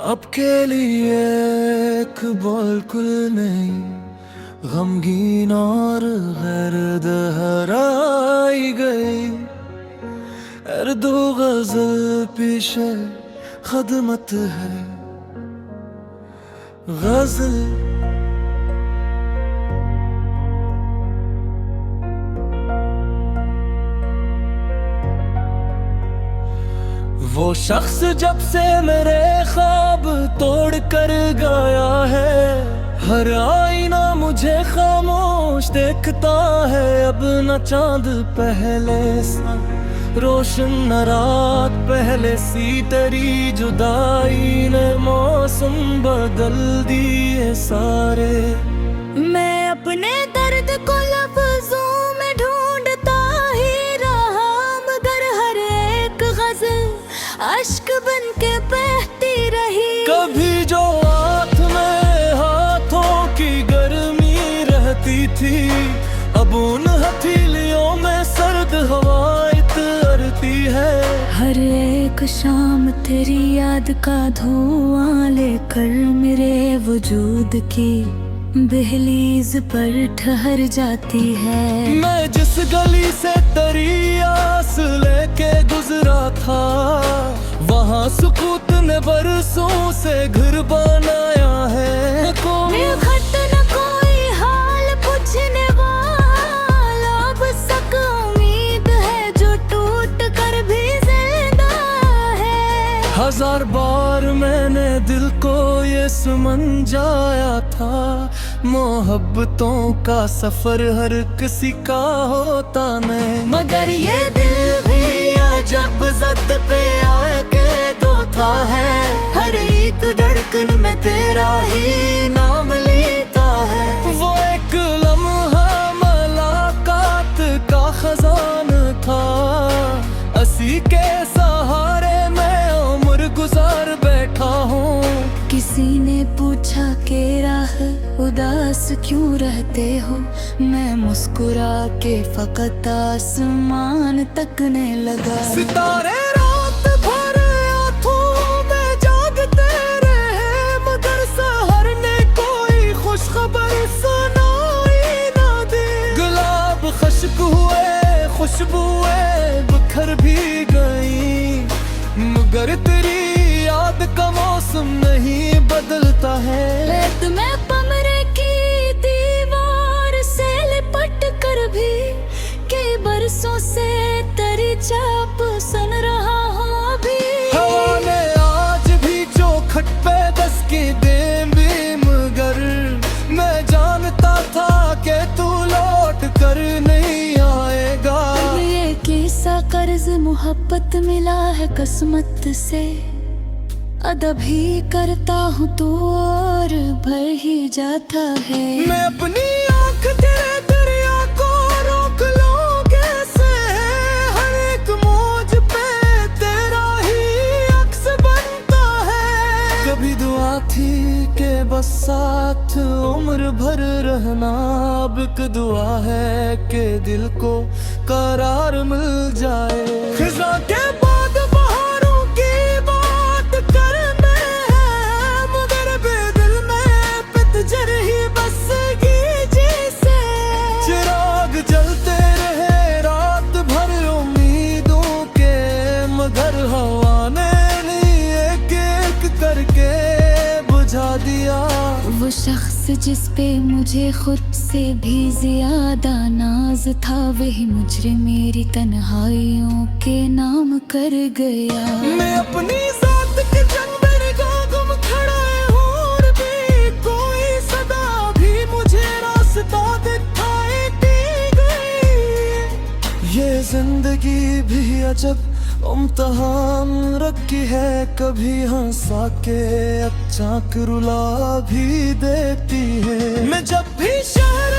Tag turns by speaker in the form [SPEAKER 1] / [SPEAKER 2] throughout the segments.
[SPEAKER 1] आपके लिए एक बिल्कुल नहीं, गमगीन और गैरत हराई गई। दो गजल पीछे खदमत है गजल। वो शख्स जब से मेरे ख्वाब तोड़ कर गया है, हर आईना मुझे खामोश देखता है। अब न चांद पहले सा रोशन न रात पहले सी, तेरी जुदाई ने मौसम बदल दिए सारे।
[SPEAKER 2] मैं अपने दर्द को लफ्जों में ढूंढता ही रहा, मगर हर एक गजल अश्क बन के बहती रही।
[SPEAKER 1] कभी जो हाथ में हाथों की गर्मी रहती थी, अब उन हथेलियों में सर्द हवाएं तैरती है।
[SPEAKER 2] हर एक शाम तेरी याद का धुआं लेकर मेरे वजूद की दहलीज पर ठहर जाती है।
[SPEAKER 1] मैं जिस गली से तेरी आस लेके गुजरा था, वहाँ सुकूत ने बरसों से घर बनाया है। कोई
[SPEAKER 2] खत न कोई हाल पूछने वाला, बस एक उम्मीद है जो टूट कर भी जिंदा है।
[SPEAKER 1] हजार बार मैंने दिल को ये समझाया था, मोहब्बतों का सफर हर किसी का होता नहीं।
[SPEAKER 2] मगर ये दिल भी अजब ज़द पे आके धोता है। हर एक धड़कन में तेरा ही नाम लेता है।
[SPEAKER 1] वो एक लम्हा मुलाकात का खजाना था, असी के सहारे मैं उम्र गुजार बैठा हूँ।
[SPEAKER 2] किसी ने पूछा के राह उदास क्यों रहते हो, मैं मुस्कुरा के फकत आसमान तकने लगा।
[SPEAKER 1] सितारे रात भर आँखों में जागते रहे, मगर सहर ने कोई खुश खबर सुनाई ना दी। गुलाब खुश्क हुए, खुशबुएं बिखर भी गई, मगर तेरी याद का मौसम नहीं बदलता है।
[SPEAKER 2] रेत में कमरे की दीवार से लिपट कर भी कई बरसों से तेरी चाप सुन रहा हूँ अभी।
[SPEAKER 1] हवा ने आज भी चौखट पे दस्तके दे भी, मगर मैं जानता था कि तू लौट कर नहीं आएगा।
[SPEAKER 2] ये किस्सा कर्ज मोहब्बत मिला है किस्मत से, अदब ही करता हूँ तो और भर ही जाता है।
[SPEAKER 1] मैं अपनी आँख तेरे दरिया को रोक लूं कैसे, हर एक मौज पे तेरा ही अक्स बनता है। कभी दुआ थी कि बस साथ उम्र भर रहना, अब एक दुआ है कि दिल को करार मिल जाए। खिज़ां के बाद बहारों की बात करने हैं, मगर बेदिल में पतझड़ ही बसेगी जैसे। चिराग जलते रहे रात भर उम्मीदों के, मगर हवा ने एक एक करके बुझा दिया।
[SPEAKER 2] वो शख्स जिस पे मुझे खुद से भी ज्यादा नाज था, वही मुझे मेरी तन्हाइयों के नाम कर गया।
[SPEAKER 1] मैं अपनी जात के जंगल का गुम खड़ा हूँ, और भी कोई सदा भी मुझे रास्ता दिखाई गई। ये जिंदगी भी अजब इम्तिहान रखी है, कभी हंसा के अचानक रुला भी देती है। मैं जब भी शहर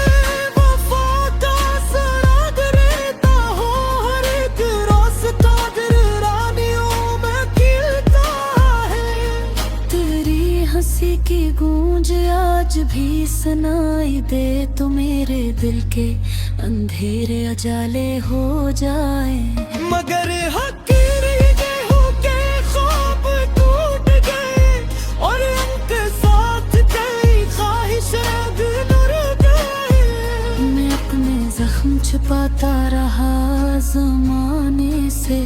[SPEAKER 1] वफा का सड़क रहता हूँ, हर एक रास्ता दिल रानियों में खिलता है।
[SPEAKER 2] तेरी हंसी की गूंज आज आज भी सुनाई दे तो मेरे दिल के अंधेरे उजाले हो जाए।
[SPEAKER 1] मगर हकीर ये हो के ख्वाब टूट गए और उनके साथ कई ख्वाहिशें भी उड़ गए।
[SPEAKER 2] मैं अपने जख्म छुपाता रहा ज़माने से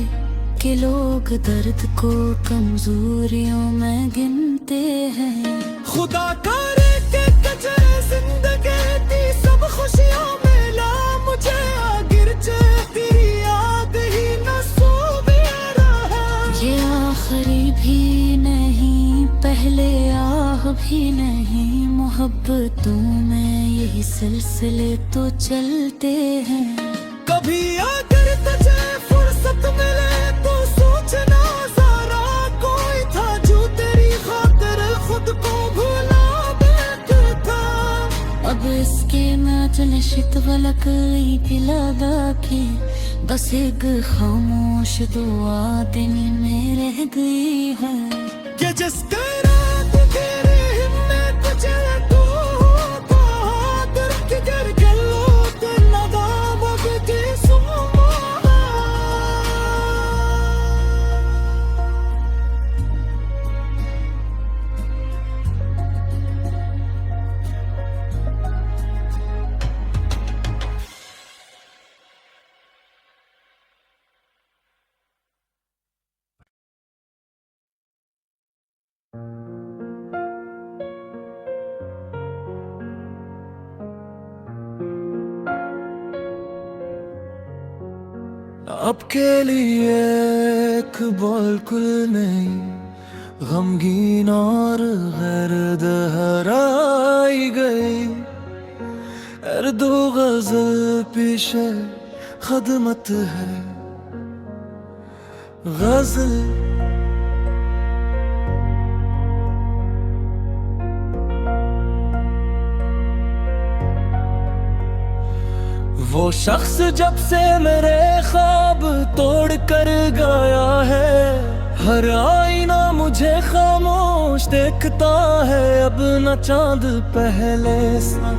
[SPEAKER 2] कि लोग दर्द को कमजोरियों में गिनते हैं।
[SPEAKER 1] खुदा करे के कचरे जिंदगी दी सब खुशियों में ला मुझे आगिर तेरी याद ही न सो रहा।
[SPEAKER 2] ये आखिरी भी नहीं पहले आह भी नहीं, मोहब्बतों में यही सिलसिले तो चलते हैं।
[SPEAKER 1] कभी अगर तुझे फुर्सत मिले तो सोचना जरा कोई था जो तेरी खातिर खुद को भुला बैठता।
[SPEAKER 2] अब इसके नाचनशित वलक पिलादा की बस एक खामोश दुआ दिन में रह गई है।
[SPEAKER 1] कि जिसके रात तेरे हिम्मत तुझे तो होता गर गलो ते नदाम अब की सुमा। अब के लिए एक बिल्कुल नहीं गमगीन और गर्द हराई गई। दो गजल पीछे खदमत है गजल। वो शख्स जब से मेरे ख्वाब तोड़ कर गया है, हर आईना मुझे खामोश देखता है। अब न चांद पहले सा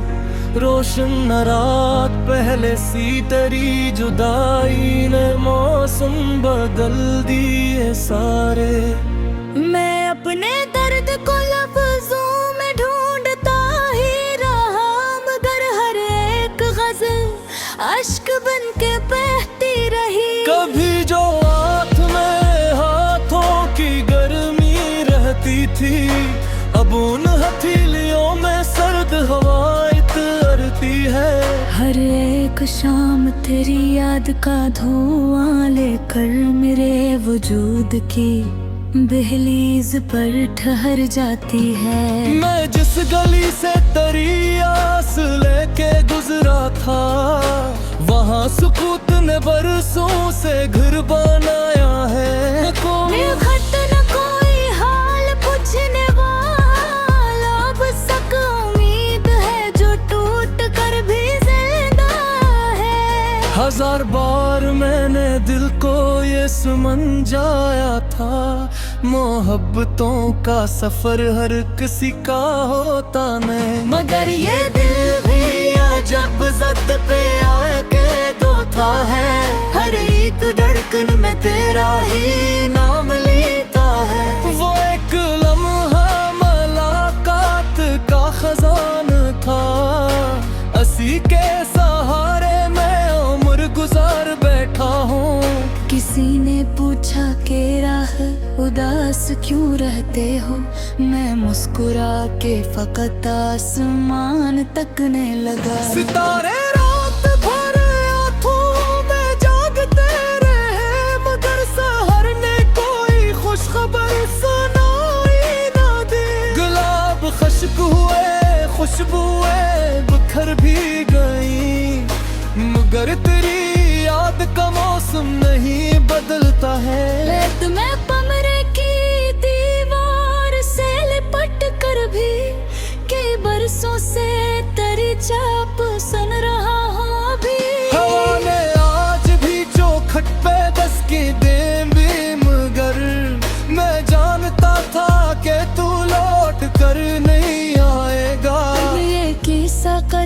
[SPEAKER 1] रोशन न रात पहले सी, तेरी जुदाई ने मौसम बदल दिए सारे।
[SPEAKER 2] मैं अपने दर्द को लफ्जों में ढूंढता ही रहा, मगर हर एक गजल अश्क बन के बहती रही।
[SPEAKER 1] कभी जो हाथ में हाथों की गर्मी रहती थी, अब उन हथेलियों में सर्द हवाएं तरती है।
[SPEAKER 2] हर एक शाम तेरी याद का धुआं लेकर मेरे वजूद की दहलीज पर ठहर जाती है।
[SPEAKER 1] मैं जिस गली से तेरी आस लेके गुजरा था, वहाँ सुकूत ने बरसों से घर बनाया है।
[SPEAKER 2] कोई खत न कोई हाल पूछने वाला, बस एक उम्मीद है जो टूट कर भी जिंदा है।
[SPEAKER 1] हजार बार मैंने दिल को ये समझाया था, मोहब्बतों का सफर हर किसी का होता नहीं।
[SPEAKER 2] मगर ये दिल भी
[SPEAKER 1] जब जद पे आके दोता है, हर एक धड़कन में तेरा ही नाम लेता है। वो एक लम्हा मुलाकात का खजान था, असी के सहारे मैं उम्र गुजार बैठा हूँ।
[SPEAKER 2] किसी ने पूछा के राह उदास क्यों रहते हो, मैं मुस्कुरा के फकत आसमान तकने लगा।
[SPEAKER 1] सितारे रात भर आँखों में जागते रहे, मगर सहर ने कोई खुश खबर सुनाई ना दी। गुलाब खुश्क हुए खुशबुएं बिखर भी गई, मगर तेरी याद का मौसम नहीं बदलता है।
[SPEAKER 2] तुम्हें कमरे की दीवार से लिपट कर भी कई बरसों से तेरी चाप सुन रहा हूँ अभी।
[SPEAKER 1] हवा ने आज भी चौखट पे दस्तकी दे भी, मगर मैं जानता था कि तू लौट कर नहीं आएगा।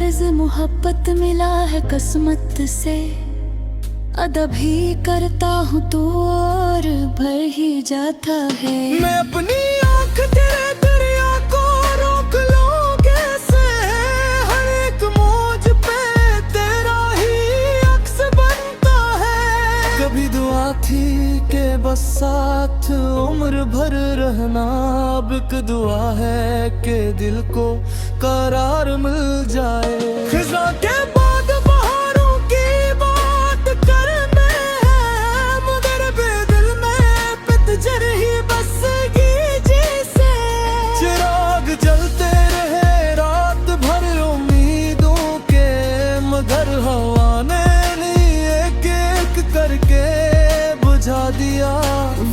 [SPEAKER 2] फर्ज मोहब्बत मिला है किस्मत से, अदा भी करता हूँ तो और भर ही जाता है।
[SPEAKER 1] मैं अपनी आँख तेरे दरिया को रोक लूं कैसे, हर एक मौज पे तेरा ही अक्स बनता है। कभी दुआ थी कि बस साथ उम्र भर रहना, अब एक दुआ है कि दिल को करार मिल जाए। खिज़ां के बाद बहारों की बात करने हैं, मगर बेदिल में पतझड़ ही बसगी जैसे। चिराग जलते रहे रात भर उम्मीदों के, मगर हवा ने एक एक करके बुझा दिया।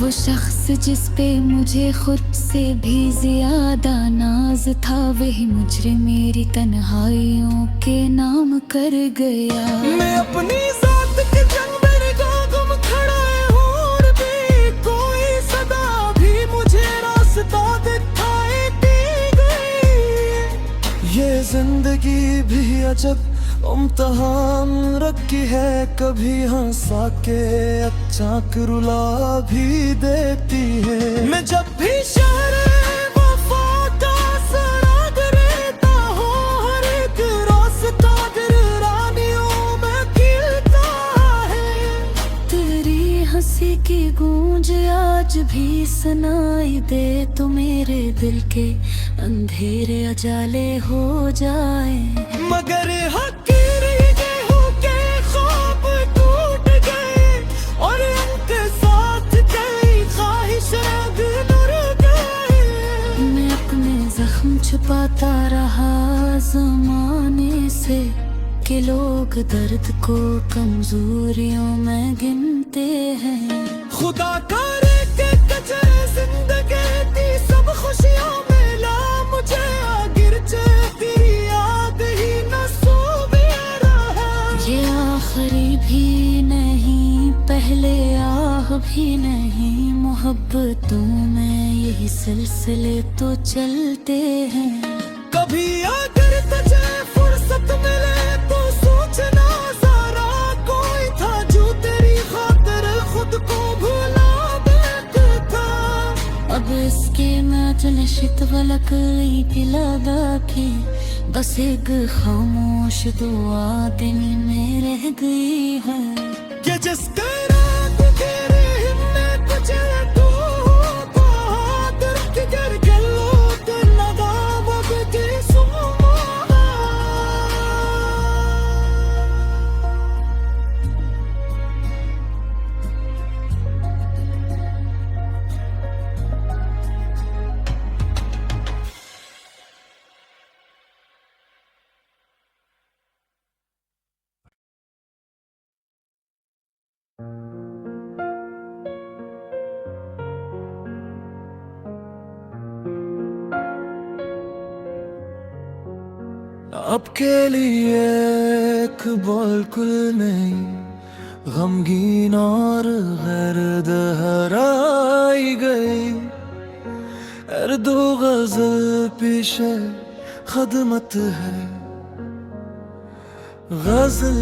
[SPEAKER 2] वो शख्स जिस पे मुझे खुद से भी ज्यादा नाज था, वही मुजरिम मेरी तन्हाइयों के नाम कर गया।
[SPEAKER 1] मैं अपनी जात के जंग में गुम खड़ा हूँ, और भी कोई सदा भी मुझे रास्ता दिखाती गई। ये जिंदगी भी अजब इम्तिहान रखी है, कभी हंसा के अचानक रुला भी देती है। मैं जब भी शहर वफा का सराग रहता हूँ, हर एक रास्ता दिल रानियों में खिलता है।
[SPEAKER 2] तेरी हंसी की गूंज आज भी सुनाई दे, तो मेरे दिल के अंधेरे अजाले हो जाए।
[SPEAKER 1] मगर हकीर ही गेहूं के ख्वाब टूट गए, और उनके साथ कई ख्वाहिशें भी उड़ गए।
[SPEAKER 2] मैं अपने जख्म छुपाता रहा ज़माने से, कि लोग दर्द को कमजोरियों में गिनते हैं।
[SPEAKER 1] खुदा करे के कचरे जिंदगी थी सब खुशियों में ला मुझे, आखिर तेरी याद ही न सो भी रहा।
[SPEAKER 2] ये आखिरी भी नहीं, पहले आह भी नहीं, मोहब्बतों में यही सिलसिले तो चलते हैं।
[SPEAKER 1] कभी अगर तुझे फुर्सत मिले तो सोचना जरा, कोई था जो तेरी खातिर खुद को भुला देता था।
[SPEAKER 2] अब इसके मैं नशित वलक पिला बाकी, बस एक खामोश दुआ दिल में रह गई है।
[SPEAKER 1] कि जिस तरह तू तेरे हिम्मत तुझे तो बहादुर की गर गलो ते नदावत की सुमा। अब के लिए एक बिल्कुल नहीं, गमगीन और गर्द हराई गई। हर दो गजल पीछे खदमत है गजल।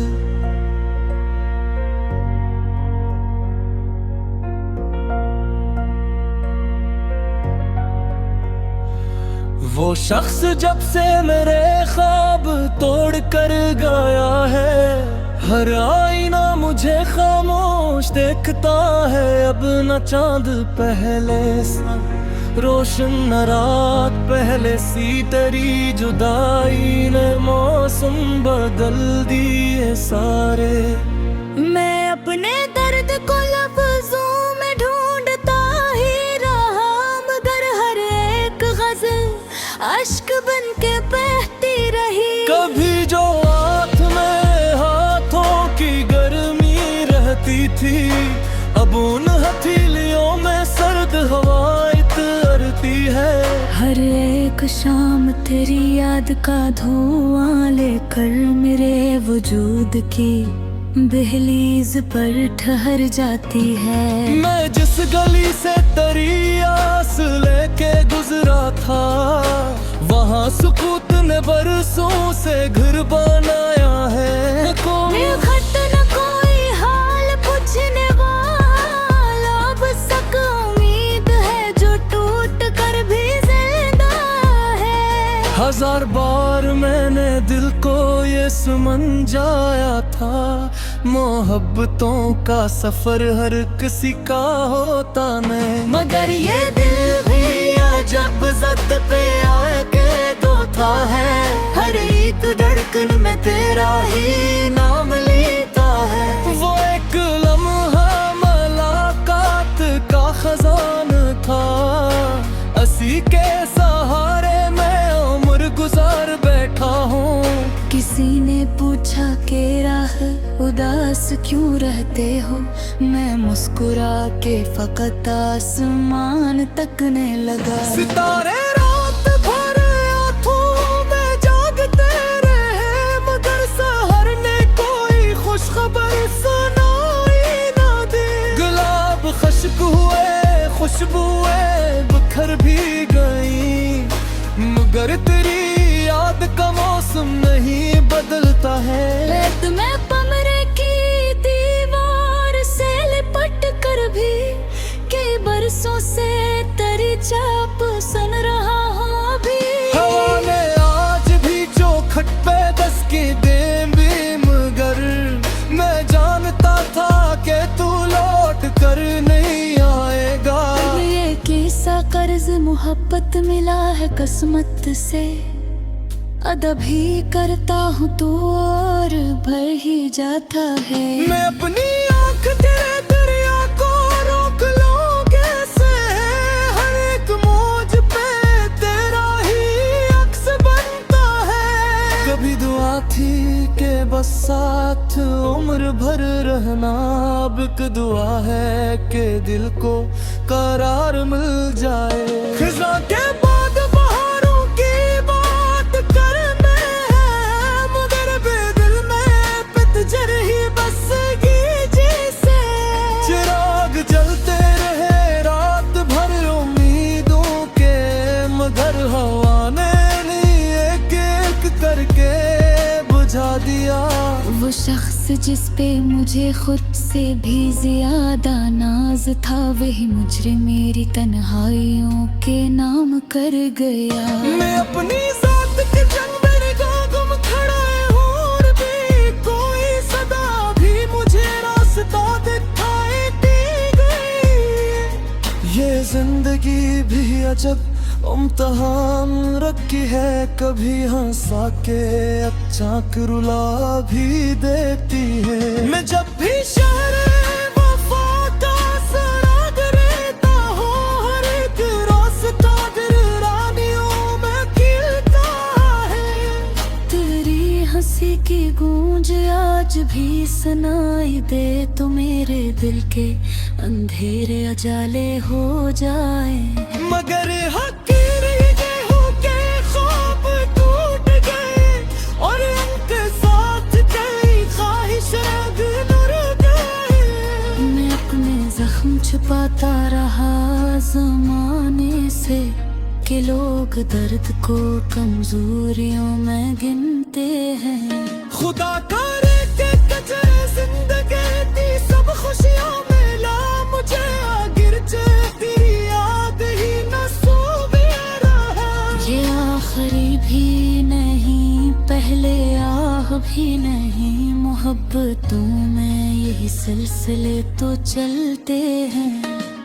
[SPEAKER 1] वो शख्स जब से मेरे ख्वाब तोड़ कर गया है, हर आईना मुझे खामोश देखता है। अब न चांद पहले सा रोशन, न रात पहले सी, तेरी जुदाई ने मौसम बदल दिए सारे।
[SPEAKER 2] मैं अपने दर्द को लफ्जों में ढूंढता ही रहा, मगर हर एक गजल अश्क बन के बहती रही।
[SPEAKER 1] कभी जो हाथ में हाथों की गर्मी रहती थी, अब उन हथेलियों में सर्द हवाएं तरती है।
[SPEAKER 2] हर एक शाम तेरी याद का धुआं लेकर मेरे वजूद की दहलीज पर ठहर जाती है।
[SPEAKER 1] मैं जिस गली से तेरी आस लेके गुजरा था, वहाँ सुकूत ने बरसों से घर बनाया है।
[SPEAKER 2] खत न कोई हाल पूछने वाला, बस एक उम्मीद है जो टूट कर भी जिंदा है।
[SPEAKER 1] हजार बार मैंने दिल को ये समझाया था, मोहब्बतों का सफर हर किसी का होता नहीं।
[SPEAKER 2] मगर ये दिल भी
[SPEAKER 1] जब जद पे आके तोता है, हर एक धड़कन में तेरा ही नाम लेता है। वो एक लम्हा मुलाकात का खजान था, असी के सहारे मैं उम्र गुजार बैठा हूँ।
[SPEAKER 2] किसी ने पूछा के राह उदास क्यों रहते हो, मैं मुस्कुरा के फकत आसमान तकने लगा।
[SPEAKER 1] सितारे रात भर आँखों में जागते रहे, मगर सहर ने कोई खुश खबर सुनाई ना दी। गुलाब खुश्क हुए, खुशबुएं बिखर भी गई, मगर तेरी याद का मौसम नहीं बदलता है।
[SPEAKER 2] रेत में कमरे की दीवार से लिपट कर भी कई बरसों से तेरी चाप सुन रहा हूँ अभी।
[SPEAKER 1] हवा ने आज भी जो खट पे दस्तके दे भी, मगर मैं जानता था कि तू लौट कर नहीं आएगा।
[SPEAKER 2] ये किस्सा कर्ज मोहब्बत मिला है किस्मत से, अदब ही करता हूँ तो और भर ही जाता है।
[SPEAKER 1] मैं अपनी आँख तेरे दरिया को रोक लूं कैसे, हर एक मौज पे तेरा ही अक्स बनता है। कभी दुआ थी कि बस साथ उम्र भर रहना, अब एक दुआ है कि दिल को करार मिल जाए। खिज़ां के बाद बहारों की बात करने हैं, मगर बेदिल में पतझड़ ही बस जैसे। चिराग जलते रहे रात भर उम्मीदों के, मगर हवा ने एक एक करके बुझा दिया।
[SPEAKER 2] वो शख्स जिस पे मुझे खुद से भी ज्यादा नाज था, वही मुझे मेरी तन्हाइयों के नाम कर गया।
[SPEAKER 1] मैं अपनी जात के जंग में गुम खड़ा हूँ, और भी कोई सदा भी मुझे रास्ता दिखाई गई। ये जिंदगी भी अजब इम्तिहान रखी है, कभी हंसा के अचानक रुला भी देती है। मैं जब भी शहर वफा का सराग रहता हूँ, हर एक रास्ता दिल रानियों में खिलता है।
[SPEAKER 2] तेरी हंसी की गूंज आज भी सुनाई दे, तो मेरे दिल के अंधेरे उजाले हो जाए।
[SPEAKER 1] मगर हकीर ये हो के ख्वाब टूट गए, और उनके साथ कई ख्वाहिशें गुजर गए।
[SPEAKER 2] मैं अपने जख्म छुपाता रहा जमाने से, कि लोग दर्द को कमजोरियों में गिनते हैं।
[SPEAKER 1] खुदा करे के कचरे जिंदगी दी सब खुशियों में ला मुझे, आगिर तेरी याद ही न सोवे रहा।
[SPEAKER 2] ये आखिरी भी नहीं, पहले आह भी नहीं, मोहब्बतों में यही सिलसिले तो चलते हैं।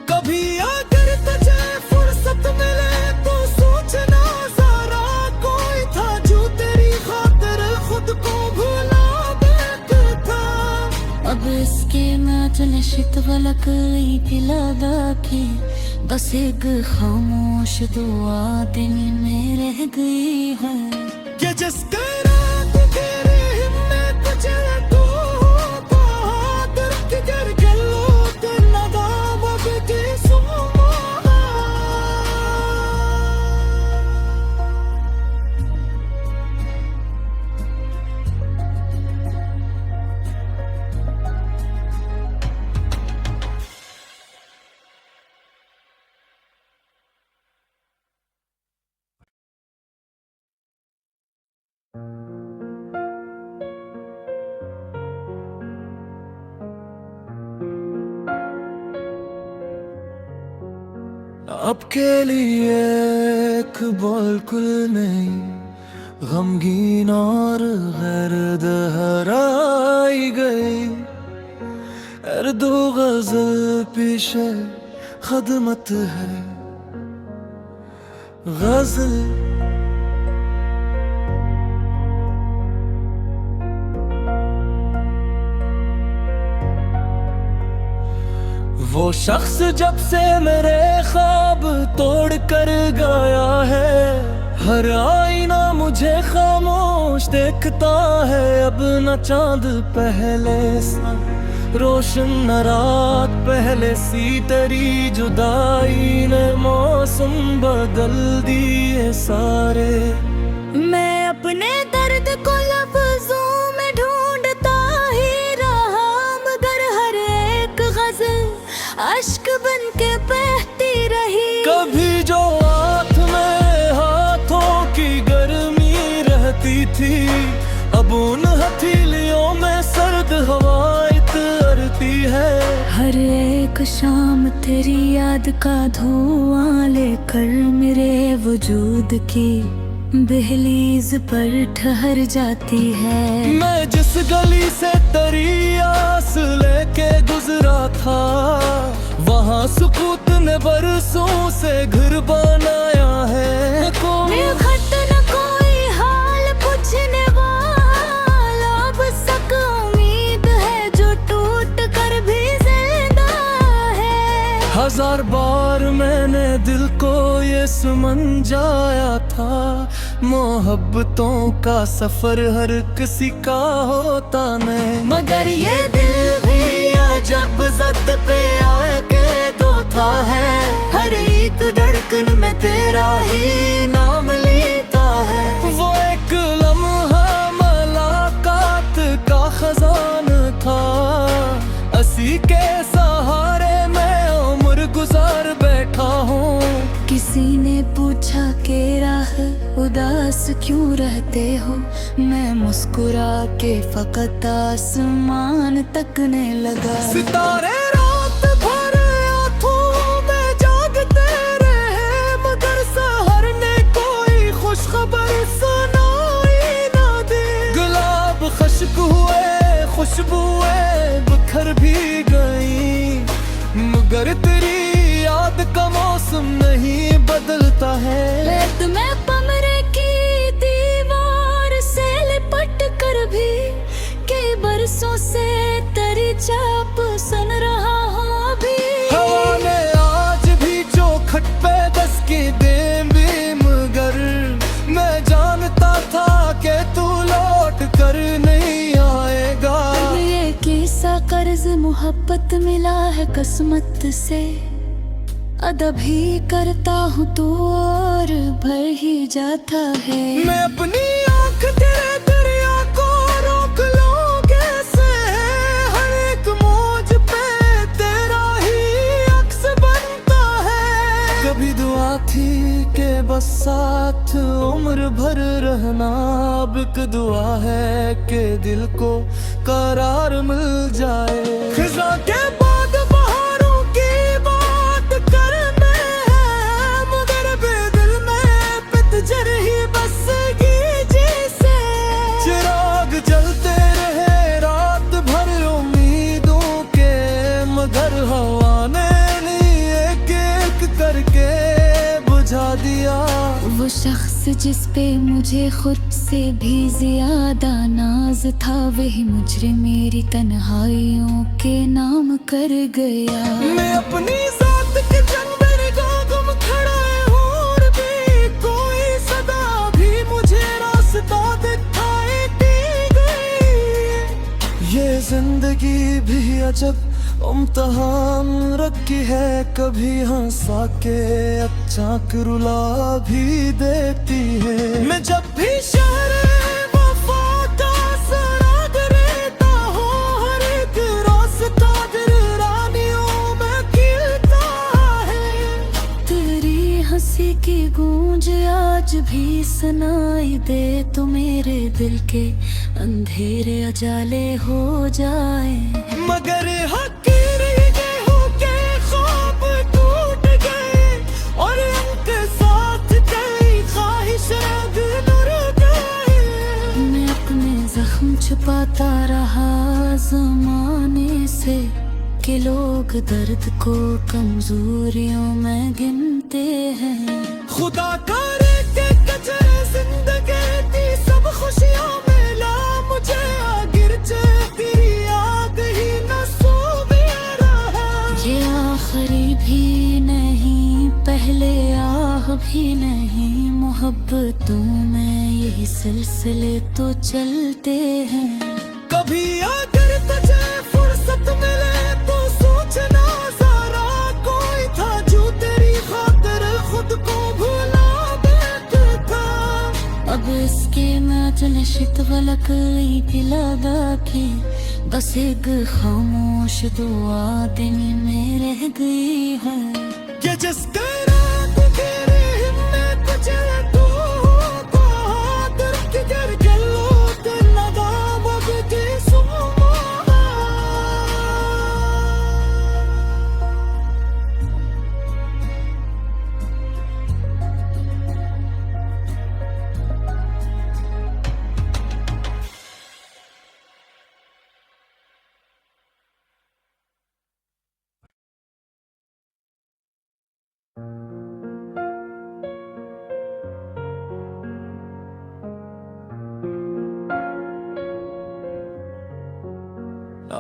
[SPEAKER 1] कभी अगर तुझे फुर्सत मिले तो सोचना जरा, कोई था जो तेरी खातिर खुद को भुला देता था।
[SPEAKER 2] अब इसके मैच नशित वलक पिलादा की, बस एक खामोश दुआ दिल में रह गई है।
[SPEAKER 1] कि जिसके रात तेरे हिम्मत तुझे तो बहादुर के घर गलो ते नदाम अब के सुमा। आपके लिए एक बिल्कुल नहीं, गमगीन और गैरद हराई गई। दो गजल पीछे खदमत है गजल। वो शख्स जब से मेरे ख्वाब तोड़ कर गया है, हर आईना मुझे खामोश देखता है। अब न चांद पहले सा रोशन, न रात पहले सी, तेरी जुदाई ने मौसम बदल दिए सारे।
[SPEAKER 2] मैं अपने दर्द को लफ्जों में ढूंढता ही रहा, मगर हर एक गजल अश्क बन के बहती रही।
[SPEAKER 1] कभी जो हाथ में हाथों की गर्मी रहती थी, अब उन हथेलियों में सर्द हवाएं तरती है।
[SPEAKER 2] हर एक शाम तेरी याद का धुआं लेकर मेरे वजूद की दहलीज पर ठहर जाती है।
[SPEAKER 1] मैं जिस गली से तेरी आस लेके गुजरा था, वहाँ सुकूत ने बरसों से घर बनाया है।
[SPEAKER 2] कोई खत न कोई हाल पूछने वाला, बस एक उम्मीद है जो टूट कर भी जिंदा है।
[SPEAKER 1] हजार बार मैंने दिल को ये समझाया था, मोहब्बतों का सफर हर किसी का होता नहीं।
[SPEAKER 2] मगर ये दिल भी
[SPEAKER 1] जब ज़द पे आके दोता है, हर एक धड़कन में तेरा ही नाम लेता है। वो एक लम्हा मुलाकात का खजाना था, असी के सहारे मैं उम्र गुजार बैठा हूँ।
[SPEAKER 2] किसी ने पूछा के राह उदास क्यों रहते हो, मैं मुस्कुरा के फकत आसमान तकने लगा।
[SPEAKER 1] सितारे रात भर आँखों में जागते रहे, मगर सहर ने कोई खुश खबर सुनाई ना दी। गुलाब खुश्क हुए, खुशबुएं बिखर भी गई, मगर तेरी याद का मौसम नहीं बदलता है।
[SPEAKER 2] रेत में कमरे की दीवार से लिपट कर भी कई बरसों से तेरी छाप सुन रहा हूँ अभी।
[SPEAKER 1] हवा ने आज भी चौखट पे दस्तके दे भी, मगर मैं जानता था कि तू लौट कर नहीं आएगा।
[SPEAKER 2] ये किस्सा कर्ज मोहब्बत मिला है किस्मत से, अदब ही करता हूँ तो और भर ही जाता है।
[SPEAKER 1] मैं अपनी आँख तेरे दरिया को रोक लूं कैसे, हर एक मौज पे तेरा ही अक्स बनता है। कभी दुआ थी कि बस साथ उम्र भर रहना, अब एक दुआ है कि दिल को करार मिल जाए। खिज़ां के बाद बहारों की बात करने हैं, मगर बेदिल में पतझड़ ही बसगी जैसे। चिराग जलते रहे रात भर उम्मीदों के, मगर हवा ने एक एक करके बुझा दिया।
[SPEAKER 2] वो शख्स जिस पे मुझे खुद से भी ज्यादा नाज था, वही मुझे मेरी तन्हाइयों के नाम कर गया।
[SPEAKER 1] मैं अपनी जात के जंग में गुम खड़ा हूँ, और भी कोई सदा भी मुझे रास्ता दिखाई गई। ये जिंदगी भी अजब इम्तिहान रखी है, कभी हंसा के अचानक रुला भी देती है। मैं जब भी शहर वफा का सराग रहता हूँ, हर एक रास्ता दिल रानियों में खिलता है।
[SPEAKER 2] तेरी हंसी की गूंज आज भी सुनाई दे, तो मेरे दिल के अंधेरे उजाले हो जाए।
[SPEAKER 1] मगर हकीर ये हो के ख्वाब टूट गए,
[SPEAKER 2] छुपाता रहा जमाने से कि लोग दर्द को कमजोरियों में गिनते हैं।
[SPEAKER 1] खुदा करे के कचरे जिंदगी थी सब खुशियों में ला मुझे आगिर तेरी याद ही न सोवे रहा।
[SPEAKER 2] ये आखिरी भी नहीं पहले आह भी नहीं, मोहब्बतों में यही सिलसिले तो चलते हैं।
[SPEAKER 1] कभी अगर तुझे फुर्सत मिले तो सोचना जरा कोई था जो तेरी खातिर खुद को भुला देता था।
[SPEAKER 2] अब इसके मैच नशित वलक पिलादा के बस एक खामोश दुआ दिल में रह गई है।
[SPEAKER 1] ये जिस तरह तू तेरे हिम्मत तुझे तो बहादुर की गर गलो ते नगा वगदी सुमा।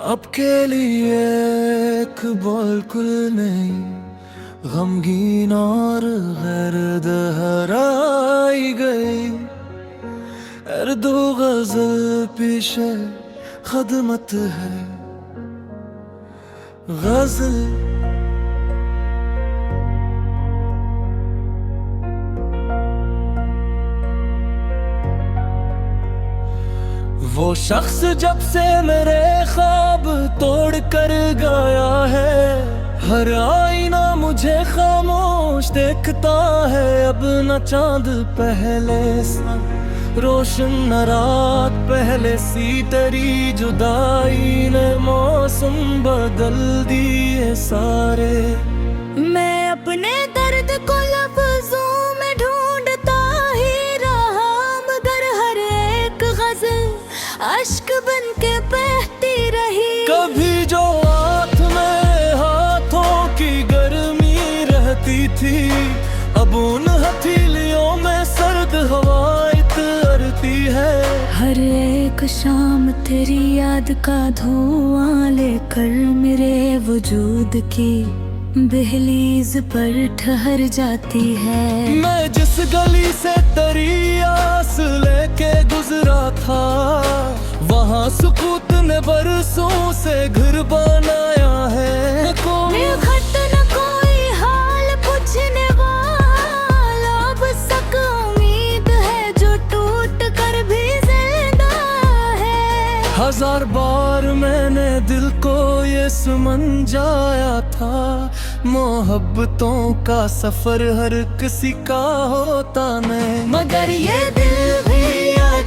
[SPEAKER 1] अब के लिए एक बिल्कुल नहीं, गमगीन और गैर हराई गई। दो गजल पीछे खदमत है गजल। वो शख्स जब से मेरे ख्वाब तोड़ कर गया है, हर आईना मुझे खामोश देखता है। अब न चांद पहले सा रोशन न रात पहले सी, तेरी जुदाई ने मौसम बदल दिए सारे।
[SPEAKER 2] मैं अपने दर्द को लफ्जों में ढूंढता ही रहा, मगर हर एक गजल अश्क बन के बहती रही।
[SPEAKER 1] कभी जो हाथ में हाथों की गर्मी रहती थी, अब उन हथेलियों में सर्द हवाएं तरती है।
[SPEAKER 2] हर एक शाम तेरी याद का धुआं लेकर मेरे वजूद की दहलीज पर ठहर जाती है।
[SPEAKER 1] मैं जिस गली से तेरी आस लेके गुजरा था, वहाँ सुकूत ने बरसों से घर बनाया है। कोई
[SPEAKER 2] खत न कोई हाल पूछने वाला, बस एक उम्मीद है जो टूट कर भी जिंदा है।
[SPEAKER 1] हजार बार मैंने दिल को ये समझाया था, मोहब्बतों का सफर हर किसी का होता नहीं।
[SPEAKER 2] मगर ये दिल भी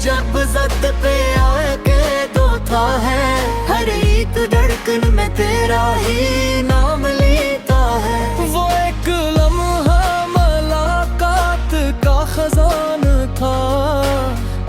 [SPEAKER 1] जब जद पे आके दोता है, हर एक धड़कन में तेरा ही नाम लेता है। वो एक लम्हा मुलाकात का खजान था,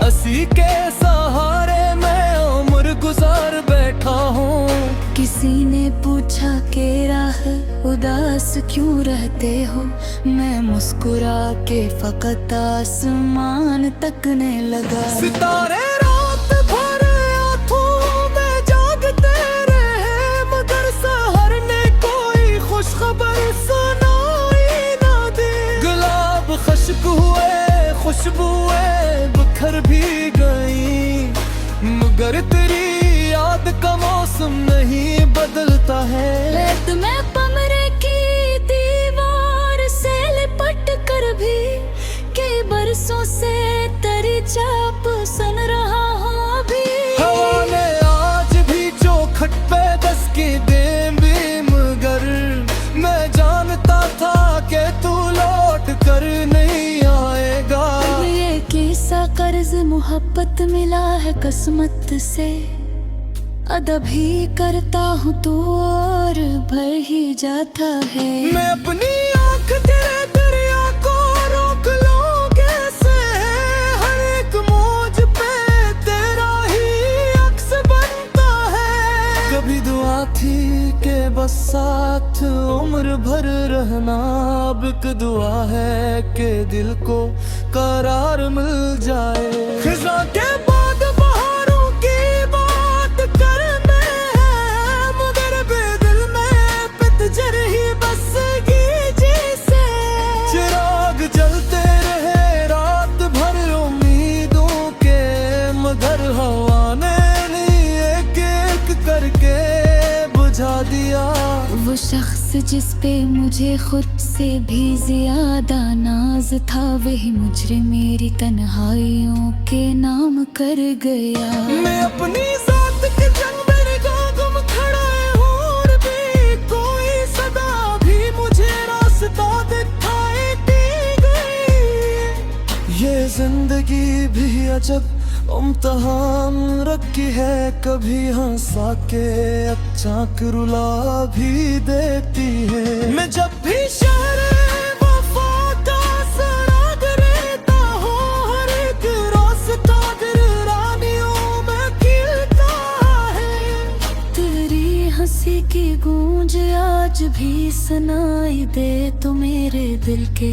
[SPEAKER 1] असी के सहारे मैं उम्र गुजार बैठा हूँ।
[SPEAKER 2] किसी ने पूछा के राह उदास क्यों रहते हो, मैं मुस्कुरा के फकत आसमान तकने लगा।
[SPEAKER 1] सितारे रात भर आंखों में जागते रहे, मगर सहर ने कोई खुश खबर सुनाई ना दी। गुलाब खुश्क हुए खुशबुएं बिखर भी गई, मगर तेरी याद का मौसम नहीं बदलता है।
[SPEAKER 2] रेत में कमरे की दीवार से लिपट कर भी कई बरसों से तेरी चाप सुन रहा हूँ अभी।
[SPEAKER 1] हवा ने आज भी चौखट पे दस्तके दे भी, मगर मैं जानता था कि तू लौट कर नहीं आएगा।
[SPEAKER 2] ये किस्सा कर्ज मोहब्बत मिला है किस्मत से, अदब ही करता हूँ तो और भर ही जाता है।
[SPEAKER 1] मैं अपनी आँख तेरे दरिया को रोक लूं कैसे, हर एक मौज पे तेरा ही अक्स साथ उम्र भर रहना। अब एक दुआ है कि दिल को करार मिल जाए। खिज़ां के बाद बहारों की बात करने हैं, मगर बेदिल में पतझर ही बसगी जैसे। चिराग जलते रहे रात भर उम्मीदों के, मगर हवा ने एक एक करके बुझा दिया।
[SPEAKER 2] वो शख्स जिस पे मुझे खुद से भी ज्यादा नाज था, वही मुझे मेरी तन्हाइयों के नाम कर गया।
[SPEAKER 1] मैं अपनी जात के जंग में गुम खड़ा हूँ, और भी कोई सदा भी मुझे रास्ता दिखाई गई। ये जिंदगी भी अजब इम्तिहान रखी है, कभी हंसा के अचानक रुला भी देती है। मैं जब भी शहर वफा का सराग रहता हूँ, हर एक रास्ता गिरानियों में खिलता है।
[SPEAKER 2] तेरी हंसी की गूंज आज भी सुनाई दे, तो मेरे दिल के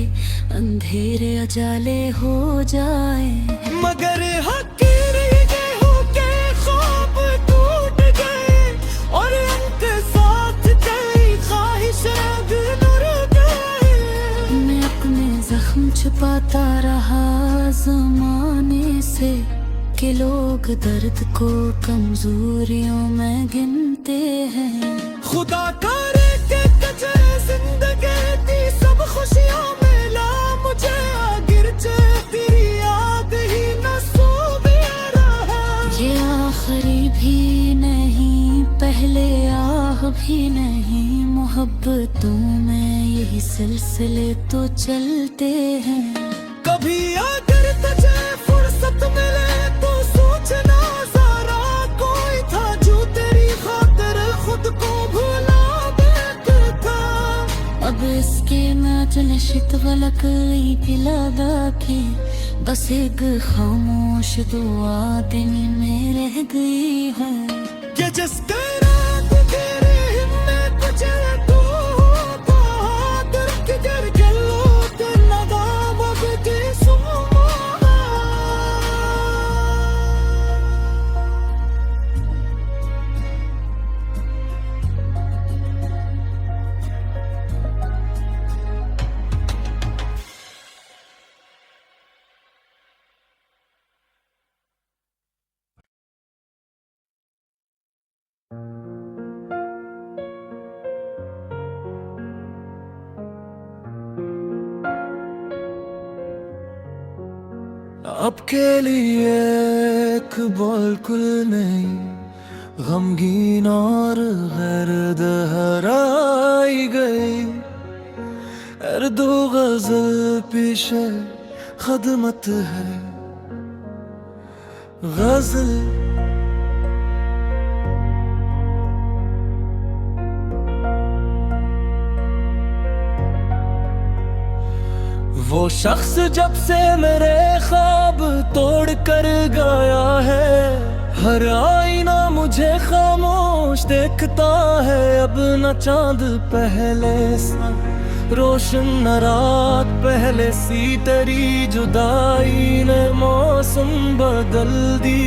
[SPEAKER 2] अंधेरे उजाले हो जाए।
[SPEAKER 1] मगर हकीर गेहूं के ख्वाब टूट गए, और उनके साथ कई ख्वाहिशें भी नुर गए।
[SPEAKER 2] मैं अपने जख्म छुपाता रहा ज़माने से, कि लोग दर्द को कमजोरियों में गिनते हैं।
[SPEAKER 1] खुदा करे के कचरे जिंदगी थी सब खुशियों में ला मुझे, आगिर तेरी याद ही न सो रहा।
[SPEAKER 2] ये आखिरी भी नहीं, पहले आह भी नहीं, मोहब्बतों में यही सिलसिले तो चलते हैं।
[SPEAKER 1] कभी अगर तुझे फुर्सत मिले तो सोचना जरा, कोई था जो तेरी खातिर खुद को भुला देता।
[SPEAKER 2] अब इसके नशत गलक पिलादा के, बस एक खामोश दुआ दिन में रह गई है।
[SPEAKER 1] कि जिसके रात तेरे हिम्मत तुझे तो होता, दर्द गर गलो ते नदाम अब के सुमा। अब के लिए एक बिल्कुल नहीं, गमगीन और गर्द हराई गई। हर दो गजल पीछे खदमत है गजल। वो शख्स जब से मेरे ख्वाब तोड़ कर गया है, हर आईना मुझे खामोश देखता है। अब न चांद पहले सा रोशन, न रात पहले सी, तेरी जुदाई ने मौसम बदल दी।